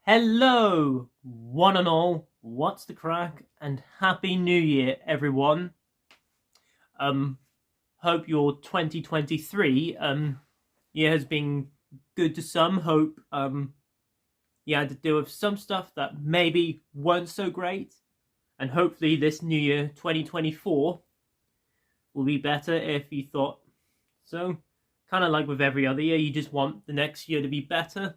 Hello, one and all. What's the crack? And happy New Year, everyone. Hope your 2023 year has been good to some. Hope you had to deal with some stuff that maybe weren't so great, and hopefully this new year, 2024, will be better if you thought so. Kind of like with every other year, you just want the next year to be better.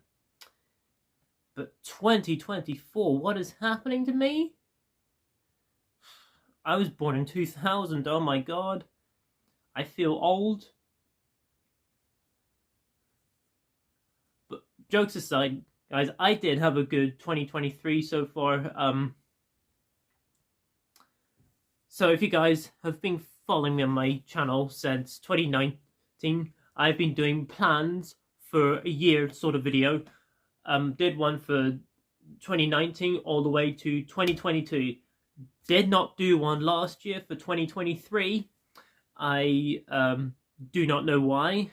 But 2024, what is happening to me? I was born in 2000, oh my god. I feel old. But jokes aside, guys, I did have a good 2023 so far. So if you guys have been following me on my channel since 2019, I've been doing plans for a year sort of video. Did one for 2019 all the way to 2022. Did not do one last year for 2023. I do not know why.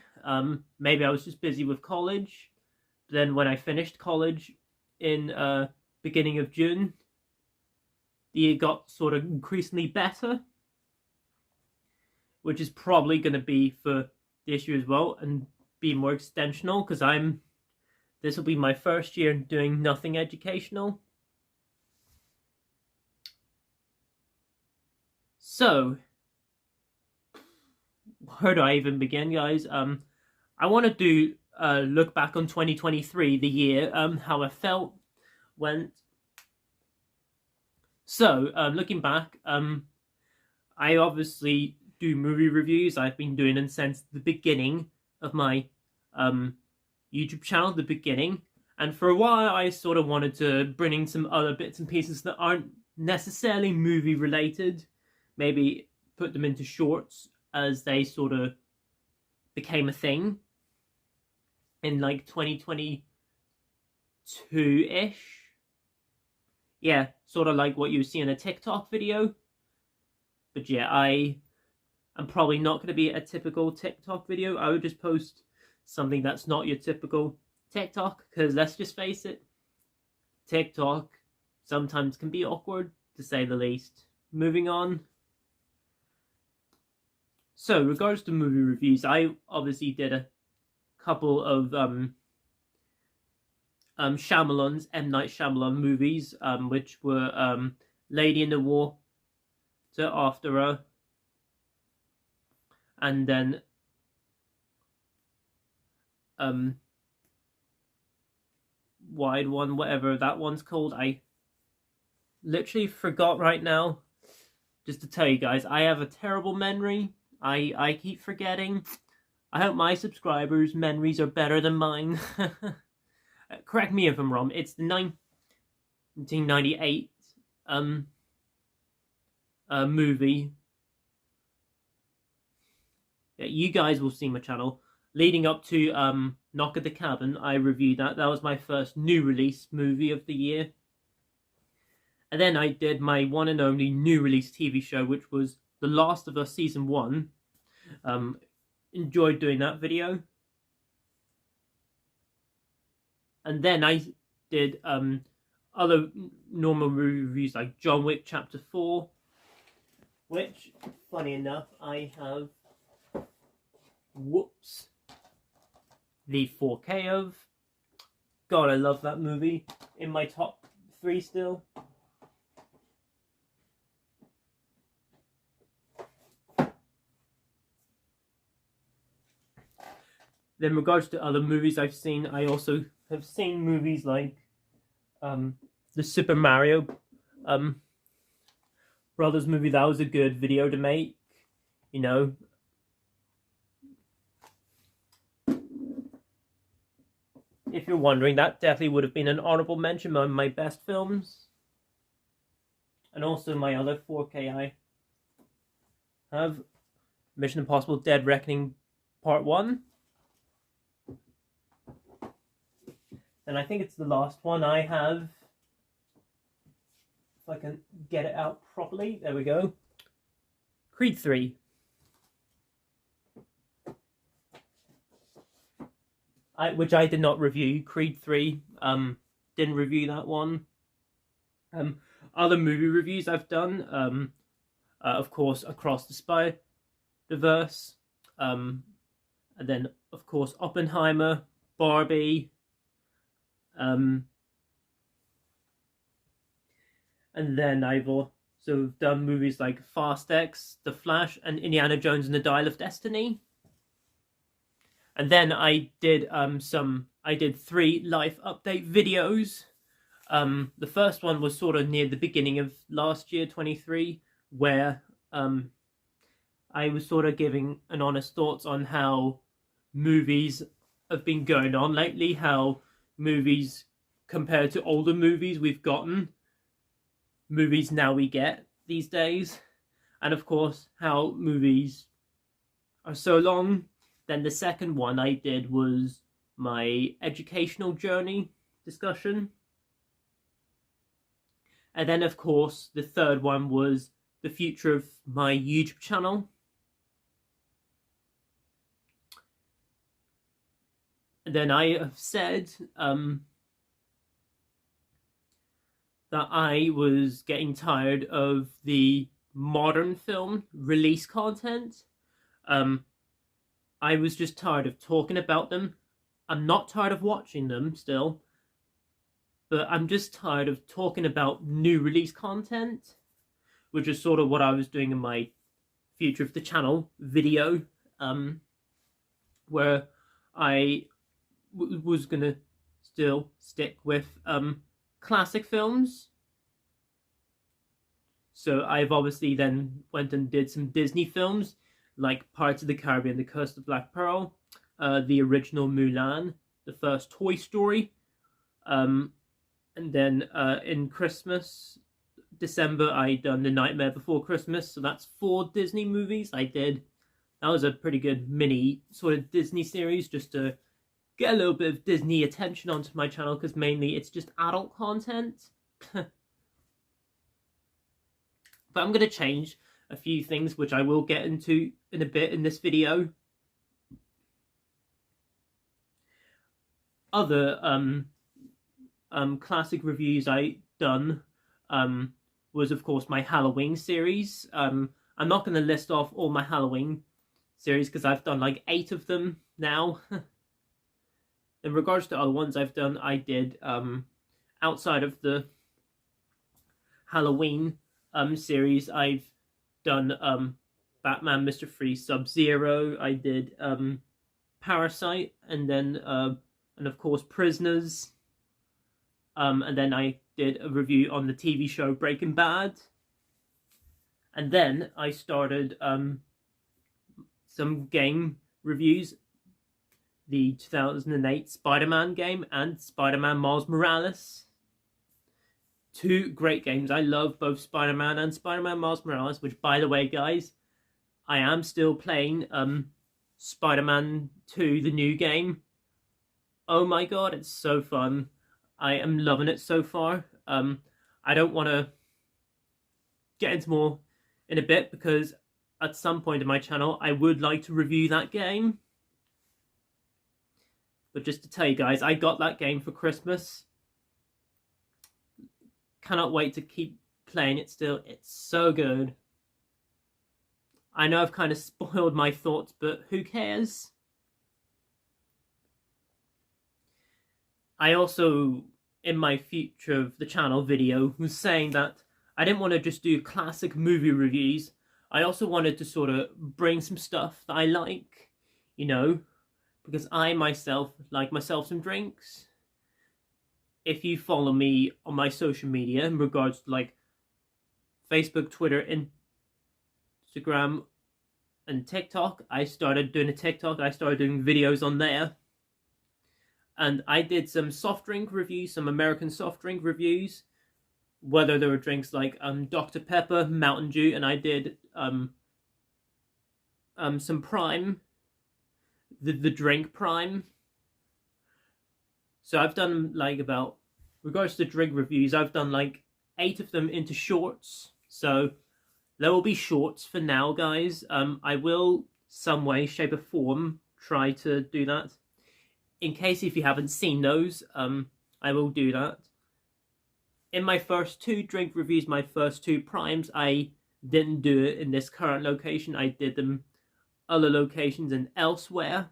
Maybe I was just busy with college. Then when I finished college in beginning of June, the year got sort of increasingly better, which is probably going to be for this year as well and be more extensional, because this will be my first year doing nothing educational. So, where do I even begin, guys? I want to do look back on 2023, the year, how I felt, went. So, looking back, I obviously do movie reviews. I've been doing them since the beginning of my YouTube channel, the beginning. And for a while, I sort of wanted to bring in some other bits and pieces that aren't necessarily movie related. Maybe put them into shorts as they sort of became a thing in like 2022-ish. Yeah, sort of like what you see in a TikTok video. But yeah, I'm probably not going to be a typical TikTok video. I would just post something that's not your typical TikTok, because let's just face it, TikTok sometimes can be awkward, to say the least. Moving on. So, regards to movie reviews, I obviously did a couple of Shyamalan's M. Night Shyamalan movies, which were Lady in the Water, After Her, and then Wide One, whatever that one's called. I literally forgot right now. Just to tell you guys, I have a terrible memory. I keep forgetting. I hope my subscribers' memories are better than mine. Correct me if I'm wrong. It's the 1998 movie. You guys will see my channel. Leading up to Knock at the Cabin, I reviewed that. That was my first new release movie of the year. And then I did my one and only new release TV show, which was The Last of Us Season 1. Enjoyed doing that video. And then I did other normal movie reviews like John Wick Chapter 4, which, funny enough, I have, the 4K of. God, I love that movie. In my top 3 still. Then, in regards to other movies I've seen, I also have seen movies like the Super Mario Brothers movie. That was a good video to make, you know. If you're wondering, that definitely would have been an honorable mention on my best films. And also my other 4K I have Mission Impossible Dead Reckoning Part 1. And I think it's the last one I have. If I can get it out properly. There we go. Creed 3. Which I did not review. Creed 3. didn't review that one. Other movie reviews I've done, of course, Across the Spider-Verse, and then of course Oppenheimer, Barbie, and then I've also done movies like Fast X, The Flash, and Indiana Jones and the Dial of Destiny. And then I did 3 life update videos. The first one was sort of near the beginning of last year, 23, where I was sort of giving an honest thoughts on how movies have been going on lately, how movies compared to older movies we've gotten, movies now we get these days, and of course how movies are so long. Then the second one I did was my educational journey discussion. And then, of course, the third one was the future of my YouTube channel. And then I have said that I was getting tired of the modern film release content. I was just tired of talking about them. I'm not tired of watching them still, but I'm just tired of talking about new release content, which is sort of what I was doing in my future of the channel video, where I was gonna still stick with classic films. So I've obviously then went and did some Disney films like Pirates of the Caribbean, The Curse of Black Pearl, the original Mulan, the first Toy Story, and then in Christmas, December, I done The Nightmare Before Christmas. So that's 4 Disney movies I did. That was a pretty good mini sort of Disney series, just to get a little bit of Disney attention onto my channel, because mainly it's just adult content. But I'm going to change a few things, which I will get into in a bit in this video. Other classic reviews I done was, of course, my Halloween series. I'm not going to list off all my Halloween series because I've done like 8 of them now. In regards to other ones I've done, I did outside of the Halloween series, I've done Batman, Mr. Freeze, Sub-Zero. I did Parasite, and then and of course Prisoners. And then I did a review on the TV show Breaking Bad. And then I started some game reviews. The 2008 Spider-Man game and Spider-Man Miles Morales. 2 great games. I love both Spider-Man and Spider-Man Miles Morales, which, by the way, guys, I am still playing Spider-Man 2, the new game. Oh my god, it's so fun. I am loving it so far. I don't want to get into more in a bit, because at some point in my channel, I would like to review that game. But just to tell you guys, I got that game for Christmas. Cannot wait to keep playing it still. It's so good. I know I've kind of spoiled my thoughts, but who cares? I also, in my future of the channel video, was saying that I didn't want to just do classic movie reviews. I also wanted to sort of bring some stuff that I like, you know, because I myself like myself some drinks. If you follow me on my social media in regards to like Facebook, Twitter, Instagram, and TikTok, I started doing a TikTok. I started doing videos on there. And I did some soft drink reviews, some American soft drink reviews. Whether there were drinks like Dr. Pepper, Mountain Dew, and I did some Prime. The drink Prime. So I've done like about, regards to drink reviews, I've done like 8 of them into shorts. So there will be shorts for now, guys. I will some way, shape or form try to do that. In case if you haven't seen those, I I will do that. In my first 2 drink reviews, my first 2 primes, I didn't do it in this current location. I did them other locations and elsewhere.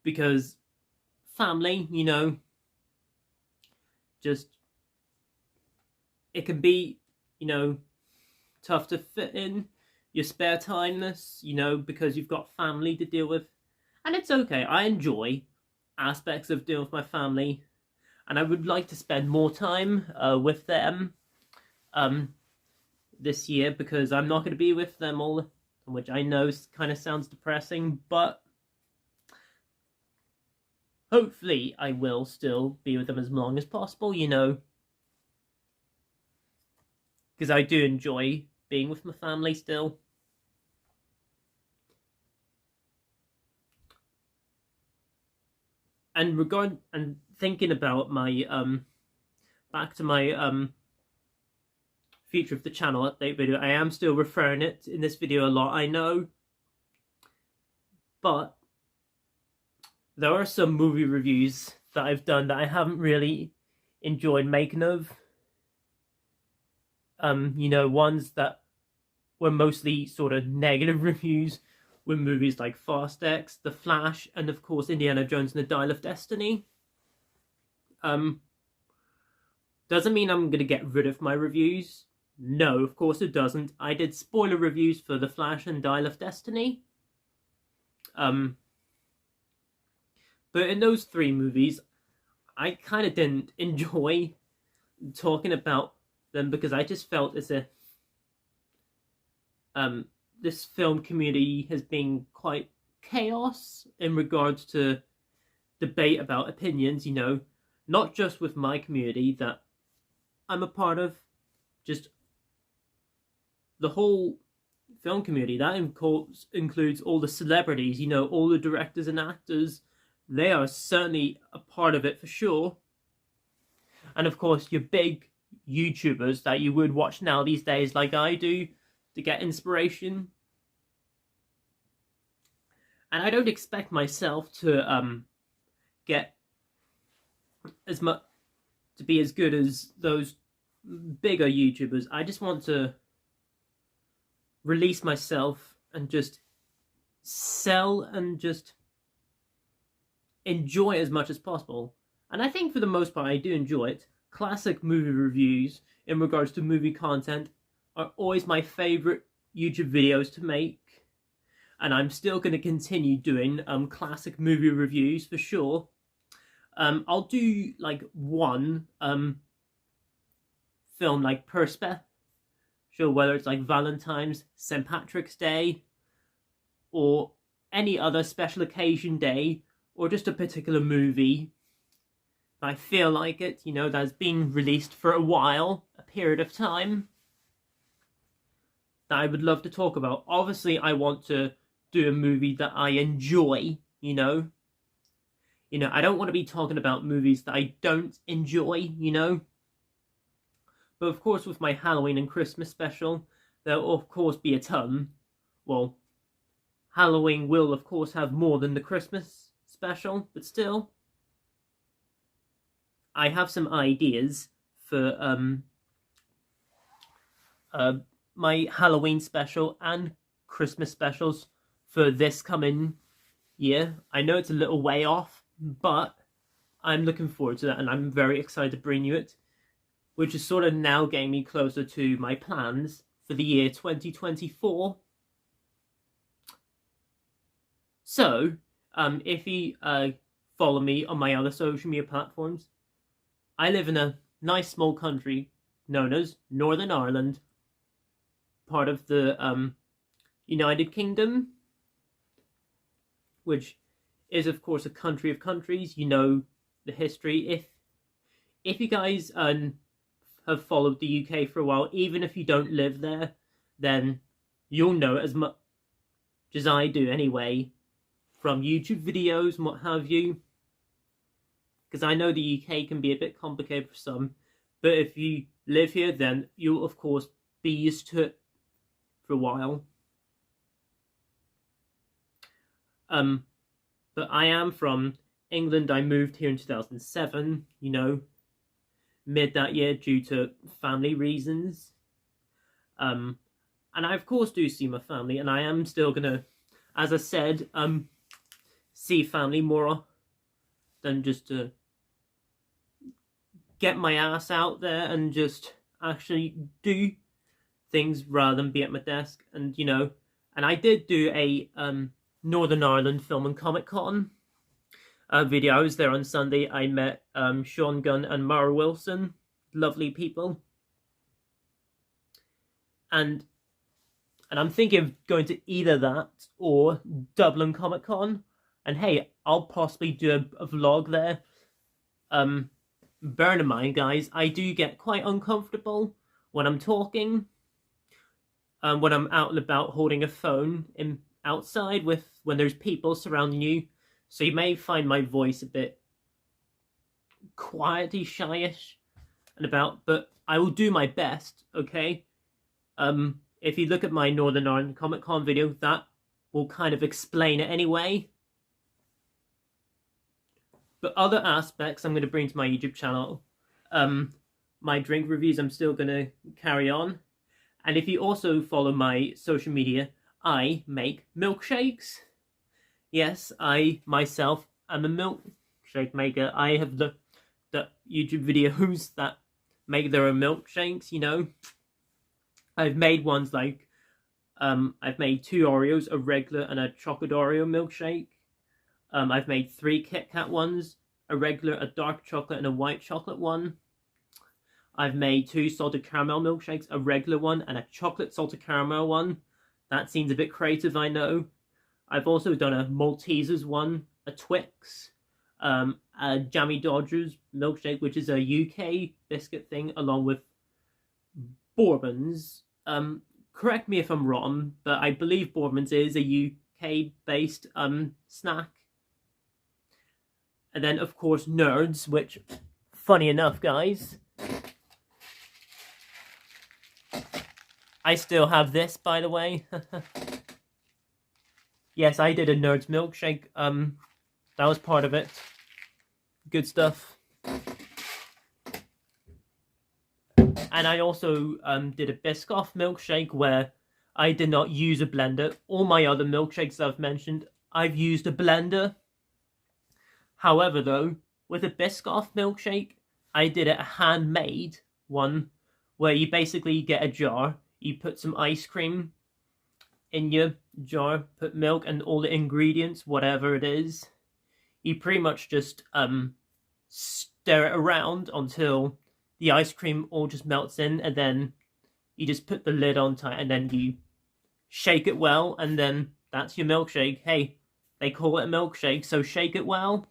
Because family, you know, just, it can be, you know, tough to fit in your spare timeness, you know, because you've got family to deal with. And it's okay. I enjoy aspects of dealing with my family, and I would like to spend more time with them this year, because I'm not going to be with them all, which I know kind of sounds depressing, but hopefully I will still be with them as long as possible, you know, because I do enjoy being with my family still. And thinking about my back to my future of the channel update video, I am still referring it in this video a lot, I know, but there are some movie reviews that I've done that I haven't really enjoyed making of. You know, ones that were mostly sort of negative reviews with movies like Fast X, The Flash, and of course Indiana Jones and the Dial of Destiny. Doesn't mean I'm going to get rid of my reviews. No, of course it doesn't. I did spoiler reviews for The Flash and Dial of Destiny. But in those 3 movies, I kind of didn't enjoy talking about them, because I just felt as if this film community has been quite chaos in regards to debate about opinions, you know, not just with my community that I'm a part of, just the whole film community. That includes all the celebrities, you know, all the directors and actors. They are certainly a part of it for sure. And of course, your big YouTubers that you would watch now these days, like I do, to get inspiration. And I don't expect myself to get as much, to be as good as those bigger YouTubers. I just want to release myself and just sell and just enjoy as much as possible. And I think for the most part I do enjoy it. Classic movie reviews in regards to movie content are always my favorite YouTube videos to make, and I'm still going to continue doing classic movie reviews for sure. I'll do like one film like per special, whether it's like Valentine's, St. Patrick's Day, or any other special occasion day, or just a particular movie. I feel like it, you know, that's been released for a while, a period of time, that I would love to talk about. Obviously, I want to do a movie that I enjoy, you know. You know, I don't want to be talking about movies that I don't enjoy, you know. But of course, with my Halloween and Christmas special, there will of course be a ton. Well, Halloween will of course have more than the Christmas special, but still, I have some ideas for my Halloween special and Christmas specials for this coming year. I know it's a little way off, but I'm looking forward to that, and I'm very excited to bring you it, which is sort of now getting me closer to my plans for the year 2024. So, if you follow me on my other social media platforms, I live in a nice small country known as Northern Ireland, part of the United Kingdom, which is of course a country of countries. You know the history. If you guys have followed the UK for a while, even if you don't live there, then you'll know it as much as I do anyway, from YouTube videos and what have you. Because I know the UK can be a bit complicated for some, but if you live here, then you'll of course be used to it for a while. But I am from England. I moved here in 2007, you know, mid that year due to family reasons. And I of course do see my family, and I am still gonna, as I said, see family more than just to get my ass out there and just actually do things rather than be at my desk. And you know, and I did do a Northern Ireland Film and Comic Con video. I was there on Sunday. I met Sean Gunn and Mara Wilson, lovely people. And I'm thinking of going to either that or Dublin Comic Con. And hey, I'll possibly do a vlog there. Bear in mind, guys, I do get quite uncomfortable when I'm talking. When I'm out and about holding a phone outside when there's people surrounding you. So you may find my voice a bit quiety, shyish and about, but I will do my best, okay? If you look at my Northern Ireland Comic Con video, that will kind of explain it anyway. But other aspects I'm going to bring to my YouTube channel. My drink reviews I'm still going to carry on. And if you also follow my social media, I make milkshakes. Yes, I myself am a milkshake maker. I have the YouTube videos that make their own milkshakes, you know. I've made ones like, I've made 2 Oreos, a regular and a chocolate Oreo milkshake. I've made 3 Kit Kat ones, a regular, a dark chocolate, and a white chocolate one. I've made 2 salted caramel milkshakes, a regular one and a chocolate salted caramel one. That seems a bit creative, I know. I've also done a Maltesers one, a Twix, a Jammy Dodgers milkshake, which is a UK biscuit thing, along with Bourbons. Correct me if I'm wrong, but I believe Bourbons is a UK-based snack. And then, of course, Nerds, which, funny enough, guys, I still have this, by the way. Yes, I did a Nerds milkshake. That was part of it. Good stuff. And I also did a Biscoff milkshake where I did not use a blender. All my other milkshakes I've mentioned, I've used a blender. However, though, with a Biscoff milkshake, I did a handmade one where you basically get a jar, you put some ice cream in your jar, put milk and all the ingredients, whatever it is. You pretty much just stir it around until the ice cream all just melts in, and then you just put the lid on tight, and then you shake it well, and then that's your milkshake. Hey, they call it a milkshake, so shake it well.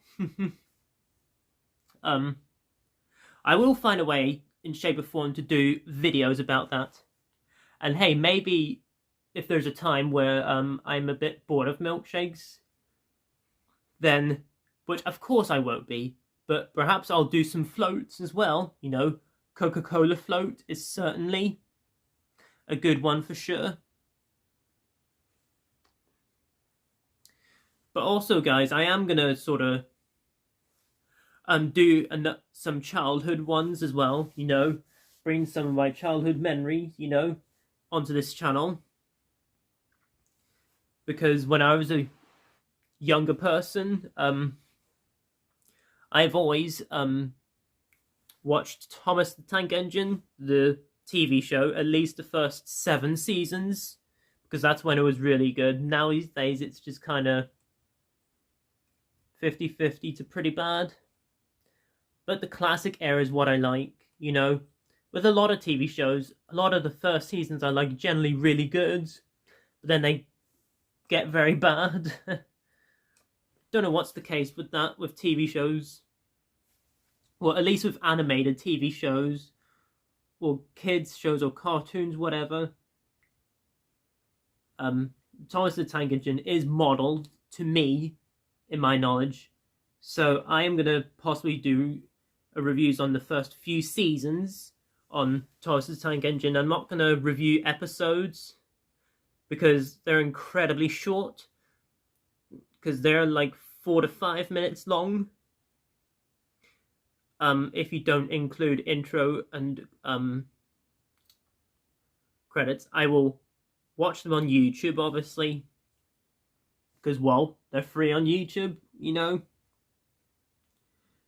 I will find a way in shape or form to do videos about that. And hey, maybe if there's a time where I'm a bit bored of milkshakes, then, which of course I won't be, but perhaps I'll do some floats as well. You know, Coca-Cola float is certainly a good one for sure. But also, guys, I am gonna sort of do some childhood ones as well, you know, bring some of my childhood memories, you know, onto this channel. Because when I was a younger person, I've always watched Thomas the Tank Engine, the TV show, at least the first 7 seasons, because that's when it was really good. Nowadays, it's just kind of 50-50 to pretty bad. But the classic era is what I like, you know. With a lot of TV shows, a lot of the first seasons are like generally really good, but then they get very bad. Don't know what's the case with that with TV shows. Well, at least with animated TV shows, or kids shows, or cartoons, whatever. Thomas the Tank Engine is modelled to me, in my knowledge. So I am going to possibly do reviews on the first few seasons on Thomas the Tank Engine. I'm not going to review episodes because they're incredibly short. because they're like 4 to 5 minutes long. If you don't include intro and credits. I will watch them on YouTube, obviously, because, well, they're free on YouTube, you know.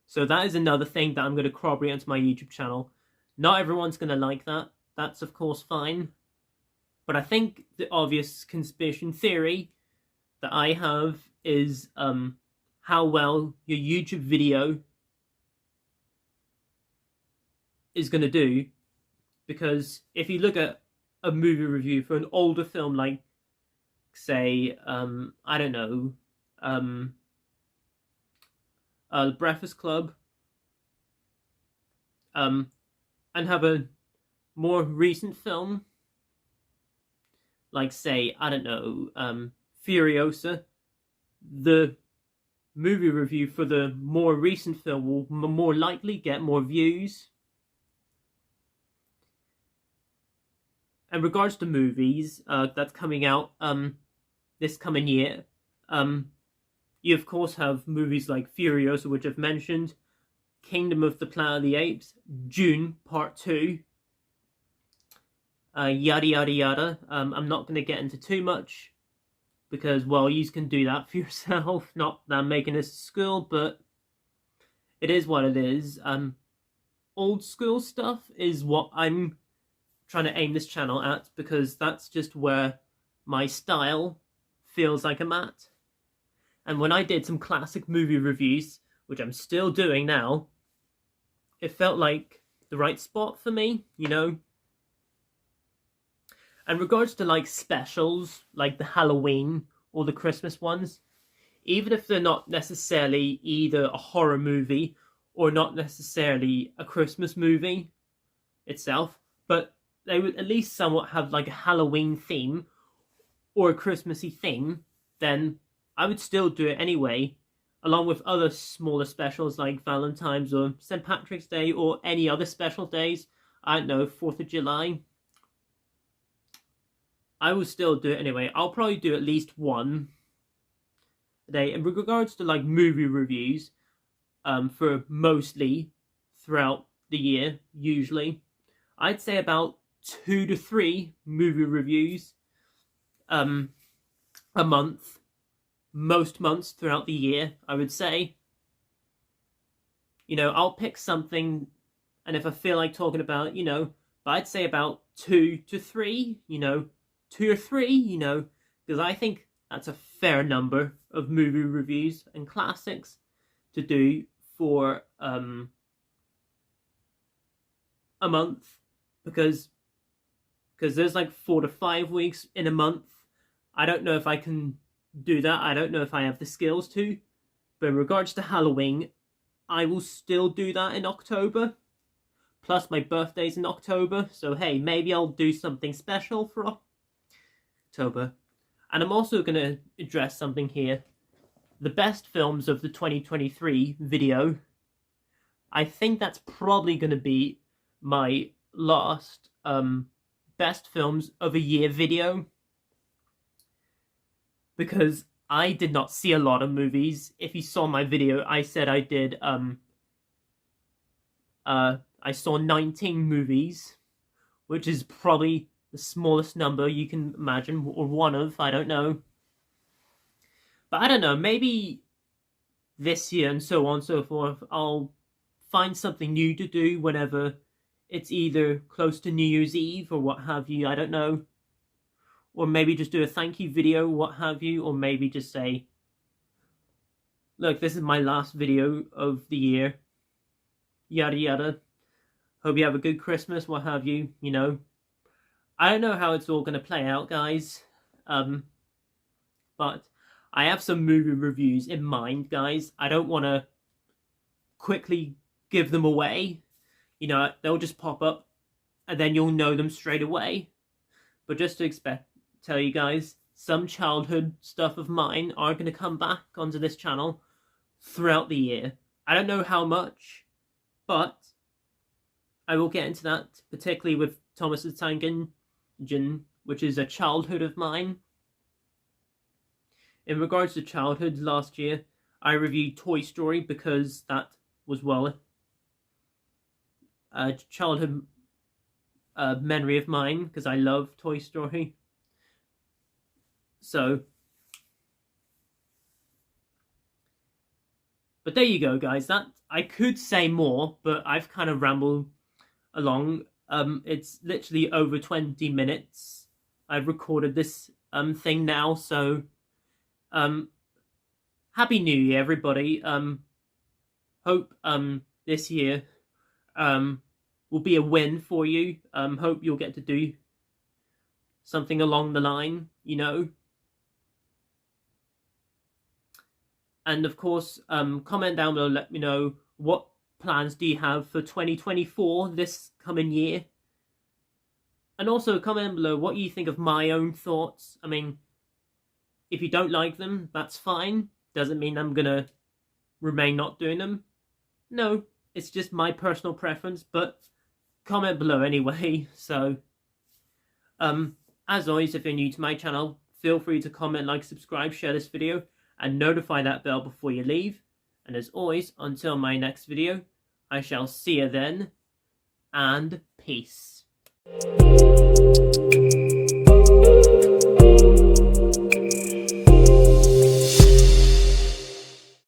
So that is another thing that I'm going to corroborate onto my YouTube channel. Not everyone's going to like that. That's, of course, fine. But I think the obvious conspiracy theory that I have is how well your YouTube video is going to do. Because if you look at a movie review for an older film, like, say, I don't know, The Breakfast Club, and have a more recent film, like, say, I don't know, Furiosa, the movie review for the more recent film will more likely get more views. In regards to movies that's coming out this coming year, you of course have movies like Furiosa, which I've mentioned, Kingdom of the Planet of the Apes, Dune Part 2, yada yada yada. I'm not going to get into too much, because, well, you can do that for yourself. Not that I'm making this a school, but it is what it is. Old school stuff is what I'm trying to aim this channel at, because that's just where my style feels like I'm at. And when I did some classic movie reviews, which I'm still doing now, it felt like the right spot for me, you know. In regards to like specials, like the Halloween or the Christmas ones, even if they're not necessarily either a horror movie or not necessarily a Christmas movie itself, but they would at least somewhat have like a Halloween theme or a Christmassy theme, then I would still do it anyway, along with other smaller specials like Valentine's or St. Patrick's Day or any other special days. I don't know, 4th of July. I will still do it anyway. I'll probably do at least one a day. In regards to like movie reviews, for mostly throughout the year, usually, I'd say about 2 to 3 movie reviews a month. Most months throughout the year, I would say. You know, I'll pick something, and if I feel like talking about it, you know, but I'd say about 2 to 3, you know, 2 or 3, you know, because I think that's a fair number of movie reviews and classics to do for a month, because there's like 4 to 5 weeks in a month. I don't know if I can do that. I don't know if I have the skills to. But in regards to Halloween, I will still do that in October. Plus my birthday's in October. So hey, maybe I'll do something special for October. And I'm also going to address something here. The best films of the 2023 video. I think that's probably going to be my last best films of a year video, because I did not see a lot of movies. If you saw my video, I said I did I saw 19 movies, which is probably the smallest number you can imagine, or one of, I don't know. But I don't know, maybe this year and so on and so forth, I'll find something new to do whenever it's either close to New Year's Eve or what have you, I don't know. Or maybe just do a thank you video, what have you. Or maybe just say, look, this is my last video of the year. Yada yada. Hope you have a good Christmas, what have you, you know. I don't know how it's all going to play out, guys. But I have some movie reviews in mind, guys. I don't want to quickly give them away. You know, they'll just pop up and then you'll know them straight away. But just to tell you guys, some childhood stuff of mine are going to come back onto this channel throughout the year. I don't know how much, but I will get into that, particularly with Thomas the Tank Engine, which is a childhood of mine. in regards to childhood, last year I reviewed Toy Story because that was, well, a childhood memory of mine, because I love Toy Story. So, but there you go, guys. That I could say more, but I've kind of rambled along. It's literally over 20 minutes. I've recorded this thing now, so Happy New Year, everybody. Hope this year will be a win for you. Hope you'll get to do something along the line, you know. And of course, comment down below, let me know what plans do you have for 2024, this coming year. And also comment below what you think of my own thoughts. I mean, if you don't like them, that's fine. Doesn't mean I'm gonna remain not doing them. No, it's just my personal preference, but comment below anyway. So, as always, if you're new to my channel, feel free to comment, like, subscribe, share this video, and notify that bell before you leave. And as always, until my next video, I shall see you then, and peace.